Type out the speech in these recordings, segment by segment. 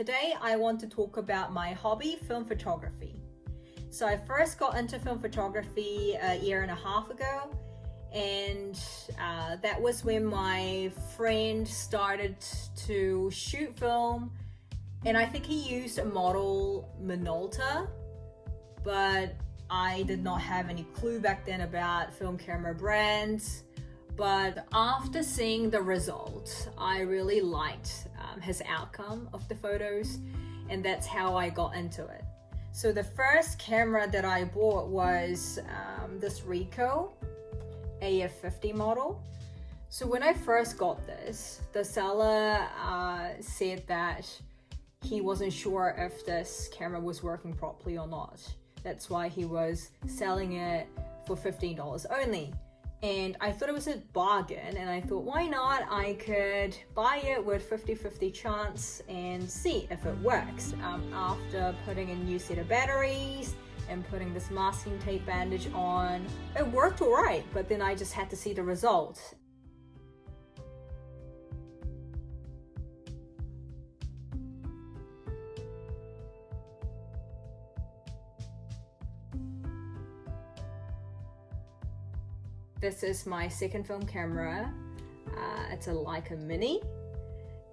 Today I want to talk about my hobby, film photography. So I first got into film photography a year and a half ago, and that was when my friend started to shoot film, and I think he used a model Minolta, but I did not have any clue back then about film camera brands. But after seeing the result, I really liked his outcome of the photos, and that's how I got into it. So the first camera that I bought was this Ricoh AF50 model. So when I first got this, the seller said that he wasn't sure if this camera was working properly or not. That's why he was selling it for $15 only. And I thought it was a bargain, and I thought, why not? I could buy it with 50-50 chance and see if it works. After putting a new set of batteries and putting this masking tape bandage on, it worked all right, but then I just had to see the result. This is my second film camera. It's a Leica Mini,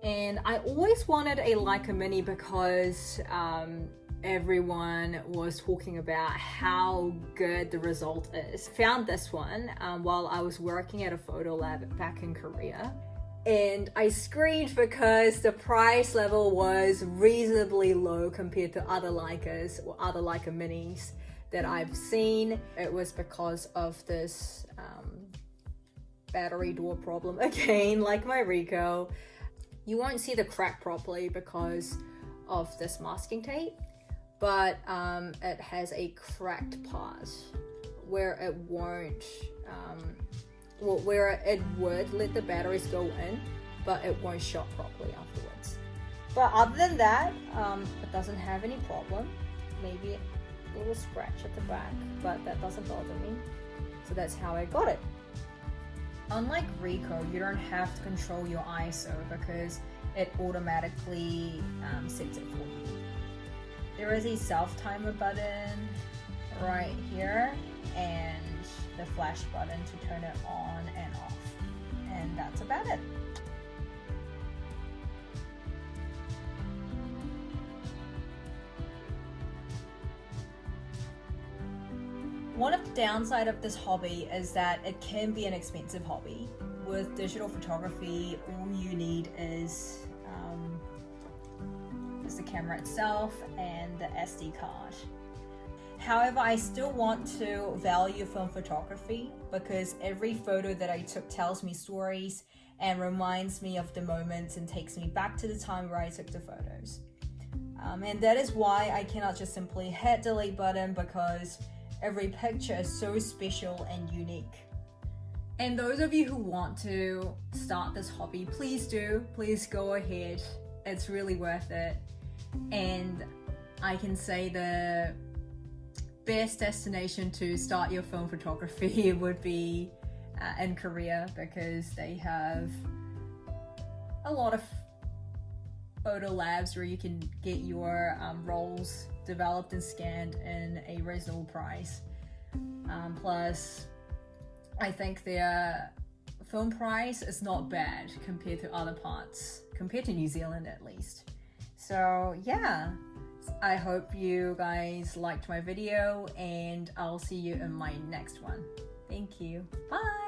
and I always wanted a Leica Mini because everyone was talking about how good the result is. Found this one while I was working at a photo lab back in Korea, and I screamed because the price level was reasonably low compared to other Leicas or other Leica Minis that I've seen. It was because of this battery door problem again, like my Ricoh. You won't see the crack properly because of this masking tape, but it has a cracked part where it won't, where it would let the batteries go in, but it won't shut properly afterwards. But other than that, it doesn't have any problem. Maybe a little scratch at the back, but that doesn't bother me. So that's how I got it. Unlike Ricoh, you don't have to control your ISO because it automatically sets it for you. There is a self-timer button right here and the flash button to turn it on and off. And that's about it. One of the downside of this hobby is that it can be an expensive hobby. With digital photography, all you need is the camera itself and the SD card. However, I still want to value film photography because every photo that I took tells me stories and reminds me of the moments and takes me back to the time where I took the photos. And that is why I cannot just simply hit the delete button, because every picture is so special and unique. And those of you who want to start this hobby, please do. Please go ahead. It's really worth it. And I can say the best destination to start your film photography would be in Korea, because they have a lot of photo labs where you can get your rolls developed and scanned in a reasonable price. Plus, I think their film price is not bad compared to other parts, compared to New Zealand at least. So yeah, I hope you guys liked my video, and I'll see you in my next one. Thank you. Bye!